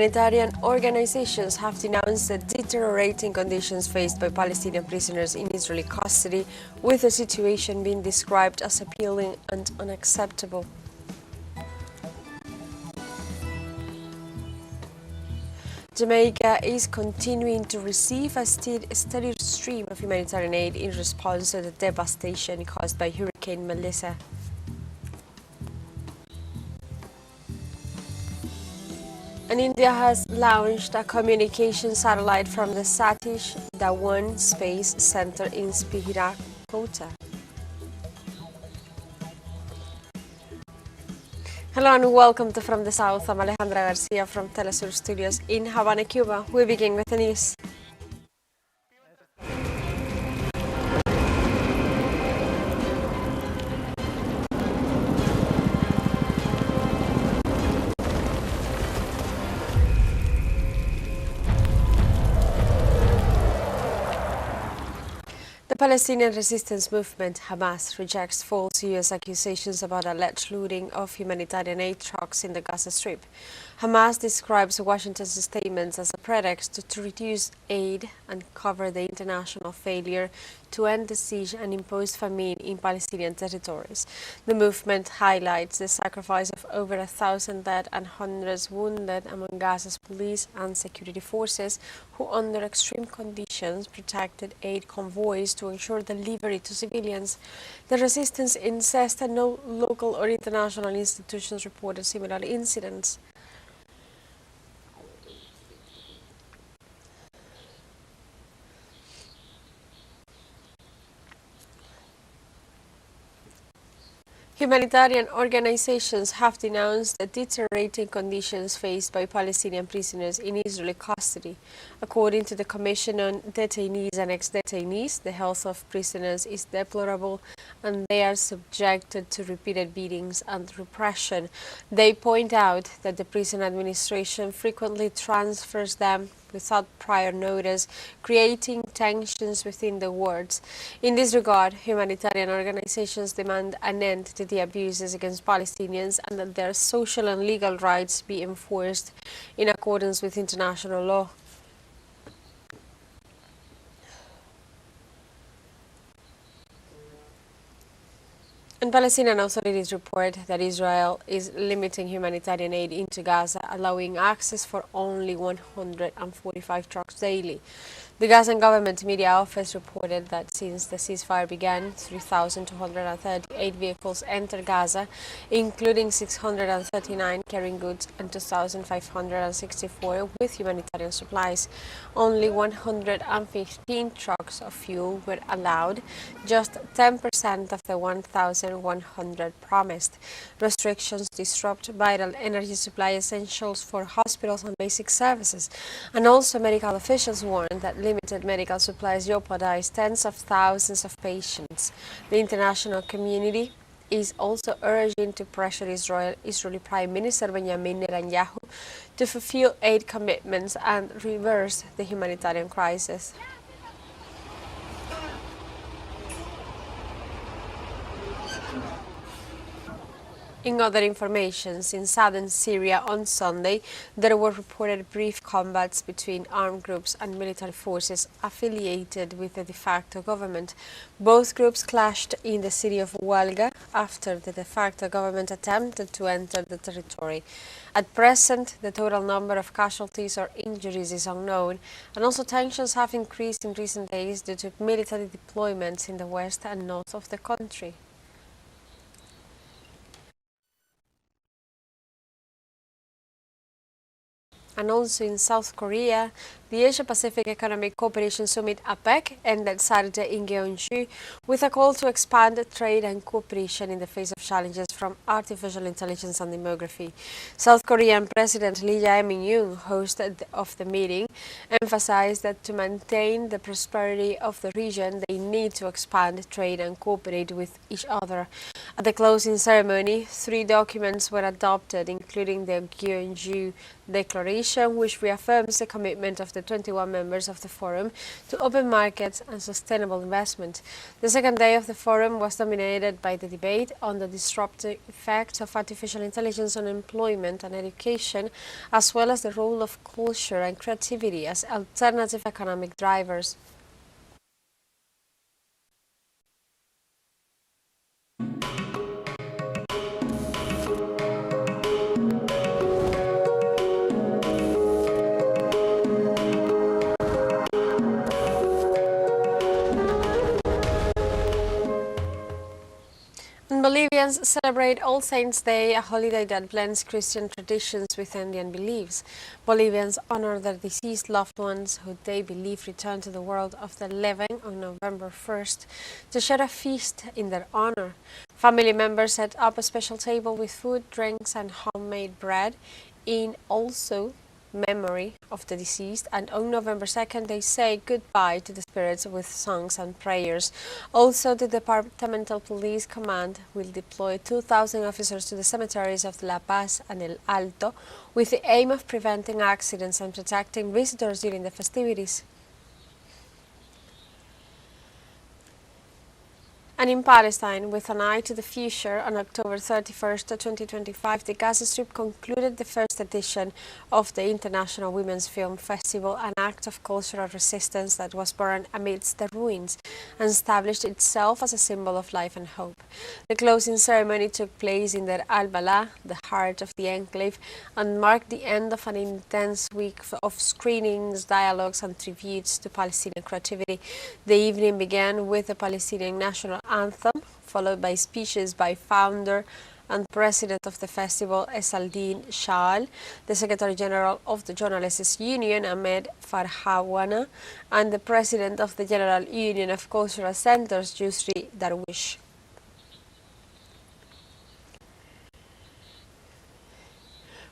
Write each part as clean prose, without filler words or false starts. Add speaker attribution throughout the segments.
Speaker 1: Humanitarian organizations have denounced the deteriorating conditions faced by Palestinian prisoners in Israeli custody, with the situation being described as appalling and unacceptable. Jamaica is continuing to receive a steady stream of humanitarian aid in response to the devastation caused by Hurricane Melissa. And India has launched a communication satellite from the Satish Dhawan Space Center in Spihirakota. Hello and welcome to From the South. I'm Alejandra Garcia from teleSUR Studios in Havana, Cuba. We begin with the news. The Palestinian resistance movement, Hamas, rejects false U.S. accusations about alleged looting of humanitarian aid trucks in the Gaza Strip. Hamas describes Washington's statements as a pretext to reduce aid and cover the international failure to end the siege and impose famine in Palestinian territories. The movement highlights the sacrifice of over 1,000 dead and hundreds wounded among Gaza's police and security forces, who under extreme conditions protected aid convoys to ensure delivery to civilians. The resistance insists that no local or international institutions reported similar incidents. Humanitarian organizations have denounced the deteriorating conditions faced by Palestinian prisoners in Israeli custody. According to the Commission on Detainees and Ex-Detainees, the health of prisoners is deplorable and they are subjected to repeated beatings and repression. They point out that the prison administration frequently transfers them without prior notice, creating tensions within the wards. In this regard, humanitarian organizations demand an end to the abuses against Palestinians and that their social and legal rights be enforced in accordance with international law. And Palestinian authorities report that Israel is limiting humanitarian aid into Gaza, allowing access for only 145 trucks daily. The Gazan government media office reported that since the ceasefire began, 3,238 vehicles entered Gaza, including 639 carrying goods and 2,564 with humanitarian supplies. Only 115 trucks of fuel were allowed, just 10% of the 1,100 promised. Restrictions disrupt vital energy supply essentials for hospitals and basic services, and also medical officials warned that limited medical supplies jeopardize tens of thousands of patients. The international community is also urging to pressure Israeli Prime Minister Benjamin Netanyahu to fulfill aid commitments and reverse the humanitarian crisis. In other informations, in southern Syria on Sunday, there were reported brief combats between armed groups and military forces affiliated with the de facto government. Both groups clashed in the city of Walga after the de facto government attempted to enter the territory. At present, the total number of casualties or injuries is unknown, and also tensions have increased in recent days due to military deployments in the west and north of the country. And also in South Korea, the Asia-Pacific Economic Cooperation Summit APEC ended Saturday in Gyeongju with a call to expand trade and cooperation in the face of challenges from artificial intelligence and demography. South Korean President Lee Jae-myung, host of the meeting, emphasized that to maintain the prosperity of the region, they need to expand trade and cooperate with each other. At the closing ceremony, 3 documents were adopted, including the Gyeongju Declaration, which reaffirms the commitment of the the 21 members of the forum to open markets and sustainable investment. The second day of the forum was dominated by the debate on the disruptive effects of artificial intelligence on employment and education, as well as the role of culture and creativity as alternative economic drivers. And Bolivians celebrate All Saints' Day, a holiday that blends Christian traditions with Indian beliefs. Bolivians honor their deceased loved ones who they believe returned to the world after living on November 1st to share a feast in their honor. Family members set up a special table with food, drinks, and homemade bread in also memory of the deceased, and on November 2nd they say goodbye to the spirits with songs and prayers. Also, the Departmental Police Command will deploy 2,000 officers to the cemeteries of La Paz and El Alto with the aim of preventing accidents and protecting visitors during the festivities. And in Palestine, with an eye to the future, on October 31st, 2025, the Gaza Strip concluded the first edition of the International Women's Film Festival, an act of cultural resistance that was born amidst the ruins and established itself as a symbol of life and hope. The closing ceremony took place in Der Al-Bala, the heart of the enclave, and marked the end of an intense week of screenings, dialogues, and tributes to Palestinian creativity. The evening began with the Palestinian national anthem, followed by speeches by founder and president of the festival, Esaldin Shaal, the Secretary General of the Journalists Union, Ahmed Farhawana, and the president of the General Union of Cultural Centers, Yusri Darwish.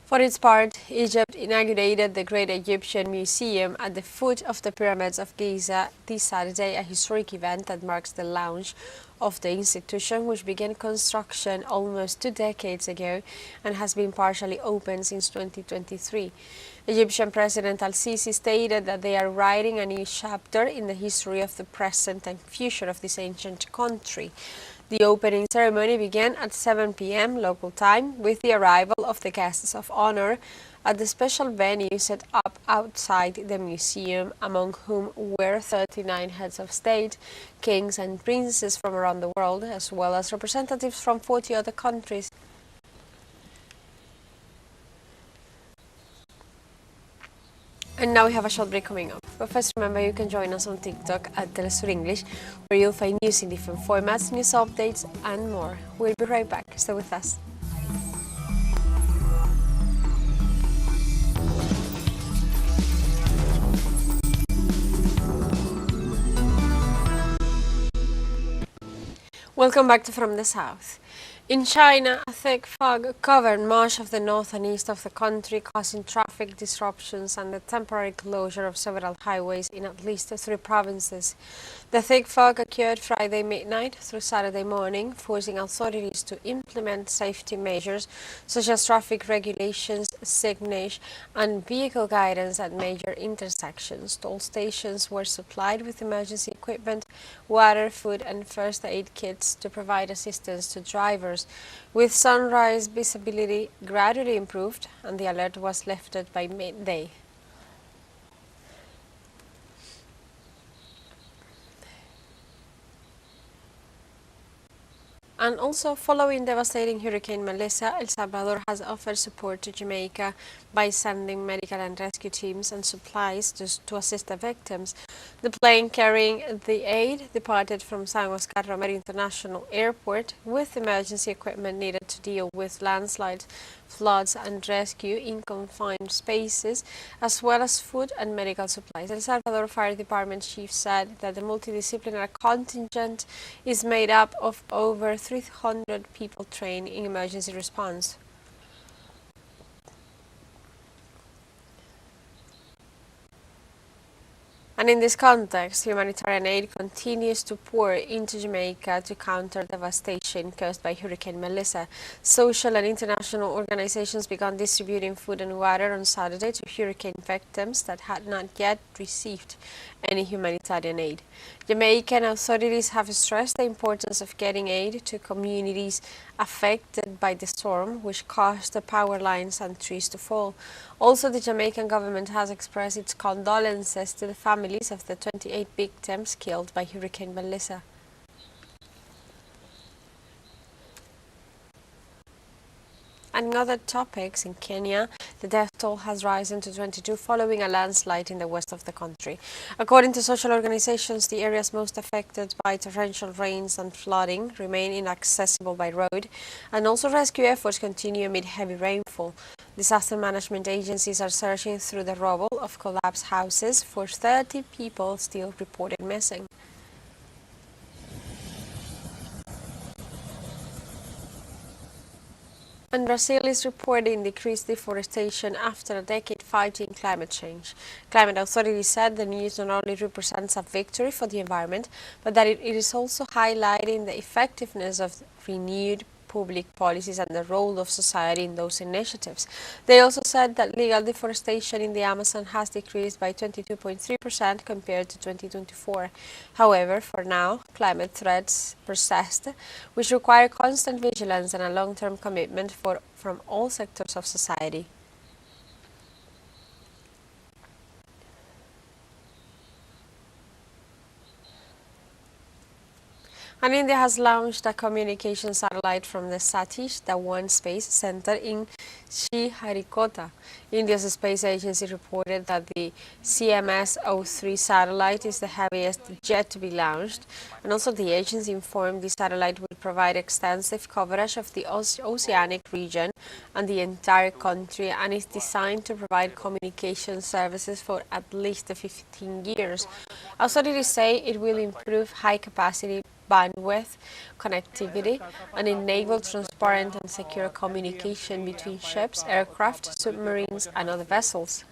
Speaker 1: For its part, Egypt inaugurated the Great Egyptian Museum at the foot of the Pyramids of Giza this Saturday, a historic event that marks the launch of the institution, which began construction almost 2 decades ago and has been partially open since 2023. Egyptian President al-Sisi stated that they are writing a new chapter in the history of the present and future of this ancient country. The opening ceremony began at 7 p.m. local time with the arrival of the guests of honor at the special venue set up outside the museum, among whom were 39 heads of state, kings and princes from around the world, as well as representatives from 40 other countries. And now we have a short break coming up. But first, remember you can join us on TikTok at teleSUR English, where you'll find news in different formats, news updates, and more. We'll be right back. Stay with us. Welcome back to From the South. In China, a thick fog covered much of the north and east of the country, causing traffic disruptions and the temporary closure of several highways in at least 3 provinces. The thick fog occurred Friday midnight through Saturday morning, forcing authorities to implement safety measures such as traffic regulations, signage, and vehicle guidance at major intersections. Toll stations were supplied with emergency equipment, water, food, and first aid kits to provide assistance to drivers. With sunrise visibility gradually improved, and the alert was lifted by midday. And also, following devastating Hurricane Melissa, El Salvador has offered support to Jamaica by sending medical and rescue teams and supplies to assist the victims. The plane carrying the aid departed from San Oscar Romero International Airport with emergency equipment needed to deal with landslides, floods, and rescue in confined spaces, as well as food and medical supplies. El Salvador Fire Department chief said that the multidisciplinary contingent is made up of over 300 people trained in emergency response. And in this context, humanitarian aid continues to pour into Jamaica to counter devastation caused by Hurricane Melissa. Social and international organizations began distributing food and water on Saturday to hurricane victims that had not yet received any humanitarian aid. Jamaican authorities have stressed the importance of getting aid to communities affected by the storm, which caused the power lines and trees to fall. Also, the Jamaican government has expressed its condolences to the families of the 28 victims killed by Hurricane Melissa. And in other topics, in Kenya, the death toll has risen to 22 following a landslide in the west of the country. According to social organizations, the areas most affected by torrential rains and flooding remain inaccessible by road, and also rescue efforts continue amid heavy rainfall. Disaster management agencies are searching through the rubble of collapsed houses for 30 people still reported missing. And Brazil is reporting decreased deforestation after a decade fighting climate change. Climate authorities said the news not only represents a victory for the environment, but that it is also highlighting the effectiveness of renewed public policies and the role of society in those initiatives. They also said that legal deforestation in the Amazon has decreased by 22.3% compared to 2024. However, for now, climate threats persist, which require constant vigilance and a long-term commitment from all sectors of society. And India has launched a communication satellite from the Satish Dhawan Space Center in Sriharikota. India's space agency reported that the CMS-03 satellite is the heaviest yet to be launched, and also the agency informed the satellite will provide extensive coverage of the oceanic region and the entire country, and is designed to provide communication services for at least 15 years. Authorities say it will improve high-capacity bandwidth, connectivity, and enable transparent and secure communication between ships, aircraft, submarines, and other vessels.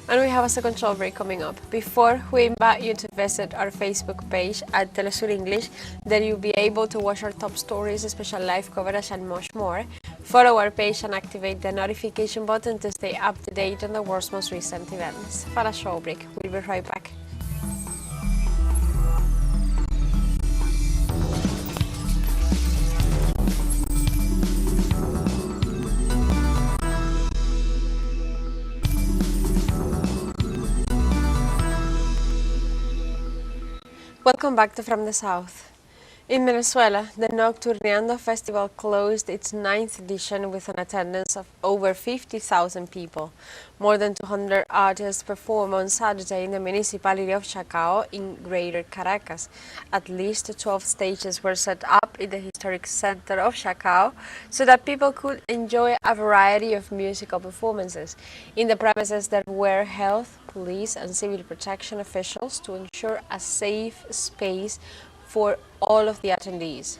Speaker 1: And we have a second show break coming up. Before, we invite you to visit our Facebook page at teleSUR English, there you'll be able to watch our top stories, special live coverage, and much more. Follow our page and activate the notification button to stay up to date on the world's most recent events. For a show break, we'll be right back. Welcome back to From the South. In Venezuela, the Nocturneando Festival closed its 9th edition with an attendance of over 50,000 people. More than 200 artists performed on Saturday in the municipality of Chacao in Greater Caracas. At least 12 stages were set up in the historic center of Chacao so that people could enjoy a variety of musical performances. In the premises there were health, police and civil protection officials to ensure a safe space for all of the attendees.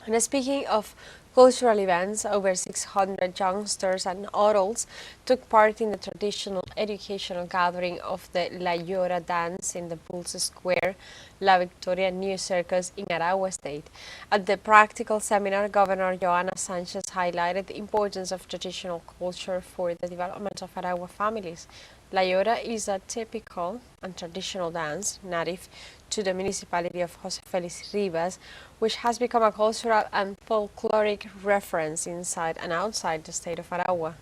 Speaker 1: And speaking of cultural events, over 600 youngsters and adults took part in the traditional educational gathering of the La Llora dance in the Pulse Square, La Victoria New Circus in Aragua State. At the practical seminar, Governor Joanna Sanchez highlighted the importance of traditional culture for the development of Aragua families. La Llora is a typical and traditional dance native to the municipality of Jose Felix Rivas, which has become a cultural and folkloric reference inside and outside the state of Aragua.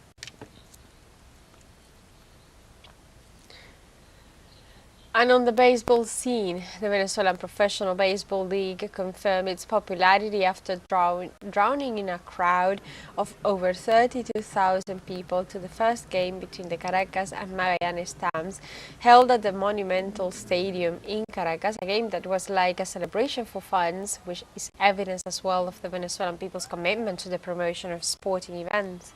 Speaker 1: And on the baseball scene, the Venezuelan Professional Baseball League confirmed its popularity after drowning in a crowd of over 32,000 people to the first game between the Caracas and Magallanes Tams, held at the Monumental Stadium in Caracas, a game that was like a celebration for fans, which is evidence as well of the Venezuelan people's commitment to the promotion of sporting events.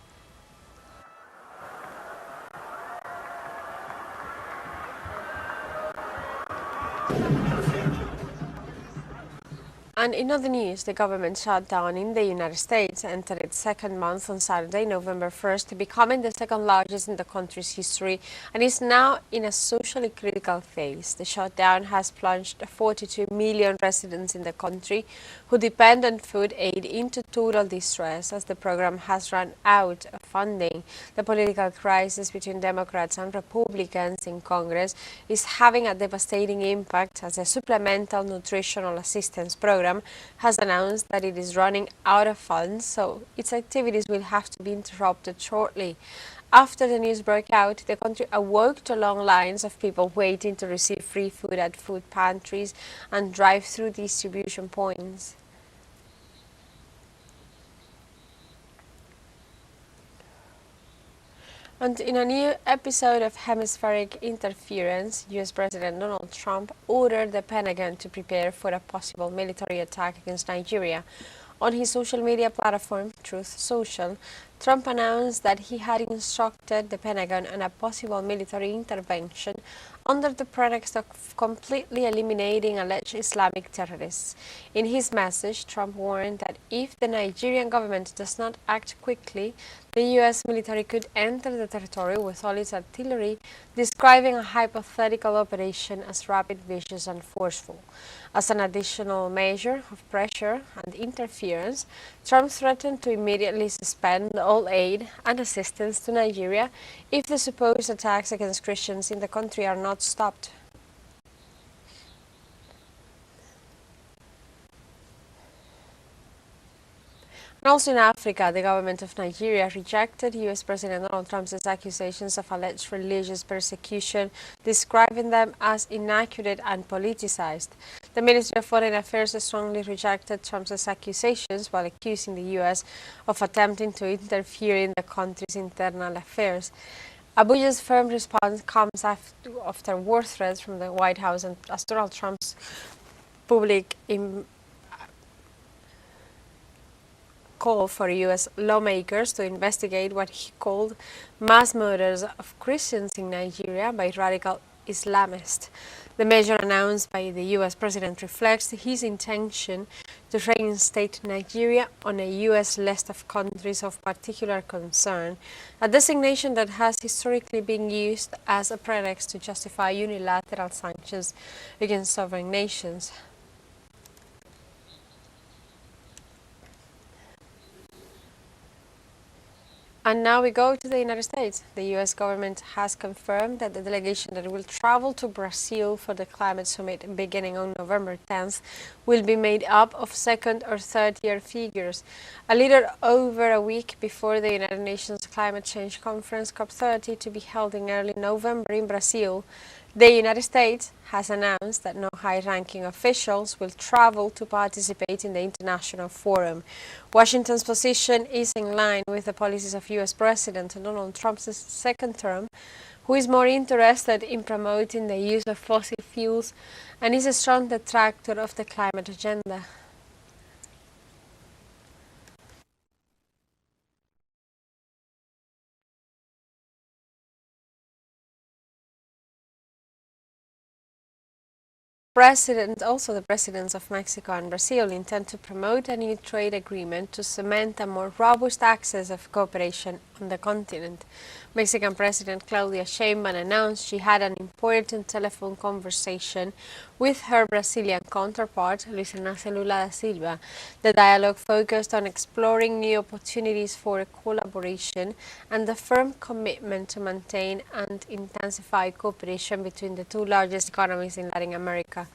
Speaker 1: And in other news, the government shutdown in the United States entered its second month on Saturday, November 1st, becoming the second largest in the country's history and is now in a socially critical phase. The shutdown has plunged 42 million residents in the country who depend on food aid into total distress as the program has run out of funding. The political crisis between Democrats and Republicans in Congress is having a devastating impact as the Supplemental Nutritional Assistance Program has announced that it is running out of funds, so its activities will have to be interrupted shortly. After the news broke out, the country awoke to long lines of people waiting to receive free food at food pantries and drive-through distribution points. And in a new episode of Hemispheric Interference, US President Donald Trump ordered the Pentagon to prepare for a possible military attack against Nigeria. On his social media platform, Truth Social, Trump announced that he had instructed the Pentagon on a possible military intervention under the pretext of completely eliminating alleged Islamic terrorists. In his message, Trump warned that if the Nigerian government does not act quickly, the U.S. military could enter the territory with all its artillery, describing a hypothetical operation as rapid, vicious, and forceful. As an additional measure of pressure and interference, Trump threatened to immediately suspend all aid and assistance to Nigeria if the supposed attacks against Christians in the country are not stopped. And also in Africa, the government of Nigeria rejected U.S. President Donald Trump's accusations of alleged religious persecution, describing them as inaccurate and politicized. The Ministry of Foreign Affairs strongly rejected Trump's accusations while accusing the U.S. of attempting to interfere in the country's internal affairs. Abuja's firm response comes after war threats from the White House and as Donald Trump's public call for U.S. lawmakers to investigate what he called mass murders of Christians in Nigeria by radical Islamists. The measure announced by the U.S. president reflects his intention to reinstate Nigeria on a U.S. list of countries of particular concern, a designation that has historically been used as a pretext to justify unilateral sanctions against sovereign nations. And now we go to the United States. The U.S. government has confirmed that the delegation that will travel to Brazil for the climate summit beginning on November 10th will be made up of second or third year figures. A little over a week before the United Nations Climate Change Conference COP30 to be held in early November in Brazil, the United States has announced that no high-ranking officials will travel to participate in the international forum. Washington's position is in line with the policies of U.S. President Donald Trump's second term, who is more interested in promoting the use of fossil fuels and is a strong detractor of the climate agenda. The presidents of Mexico and Brazil intend to promote a new trade agreement to cement a more robust access of cooperation on the continent. Mexican President Claudia Sheinbaum announced she had an important telephone conversation with her Brazilian counterpart, Luis Inácio Lula da Silva. The dialogue focused on exploring new opportunities for collaboration and the firm commitment to maintain and intensify cooperation between the two largest economies in Latin America.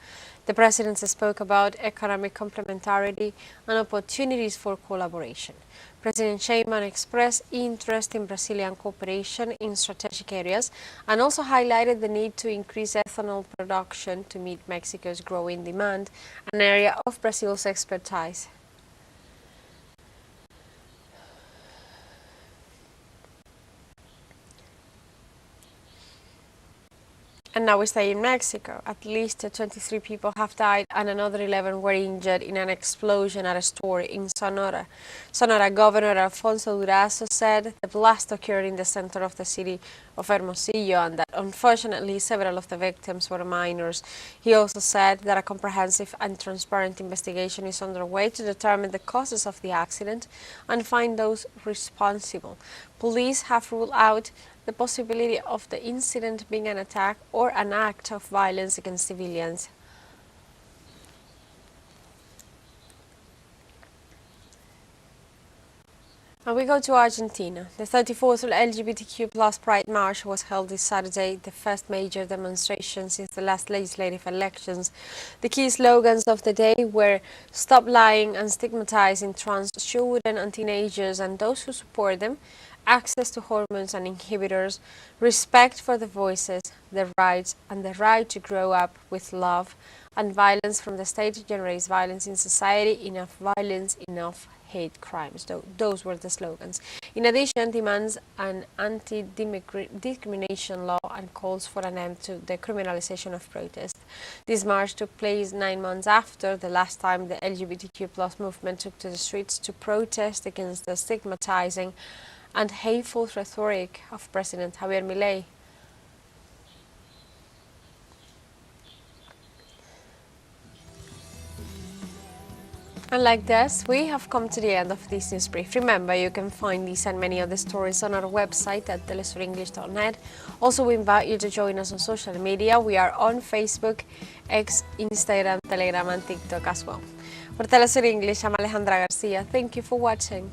Speaker 1: The presidents spoke about economic complementarity and opportunities for collaboration. President Sheinbaum expressed interest in Brazilian cooperation in strategic areas and also highlighted the need to increase ethanol production to meet Mexico's growing demand, an area of Brazil's expertise. And now we stay in Mexico. At least 23 people have died and another 11 were injured in an explosion at a store in Sonora. Sonora Governor Alfonso Durazo said the blast occurred in the center of the city of Hermosillo and that unfortunately several of the victims were minors. He also said that a comprehensive and transparent investigation is underway to determine the causes of the accident and find those responsible. Police have ruled out the possibility of the incident being an attack or an act of violence against civilians. And we go to Argentina. The 34th LGBTQ plus Pride March was held this Saturday, the first major demonstration since the last legislative elections. The key slogans of the day were "Stop lying and stigmatizing trans children and teenagers and those who support them," access to hormones and inhibitors, respect for the voices, the rights, and the right to grow up with love, and violence from the state generates violence in society, enough violence, enough hate crimes. Those were the slogans. In addition, demands an anti-discrimination law and calls for an end to the criminalization of protest. This march took place 9 months after the last time the LGBTQ plus movement took to the streets to protest against the stigmatizing and hateful rhetoric of President Javier Milei. And like this, we have come to the end of this news brief. Remember, you can find these and many other stories on our website at telesurenglish.net. Also, we invite you to join us on social media. We are on Facebook, X, Instagram, Telegram, and TikTok as well. For Telesur English, I'm Alejandra Garcia. Thank you for watching.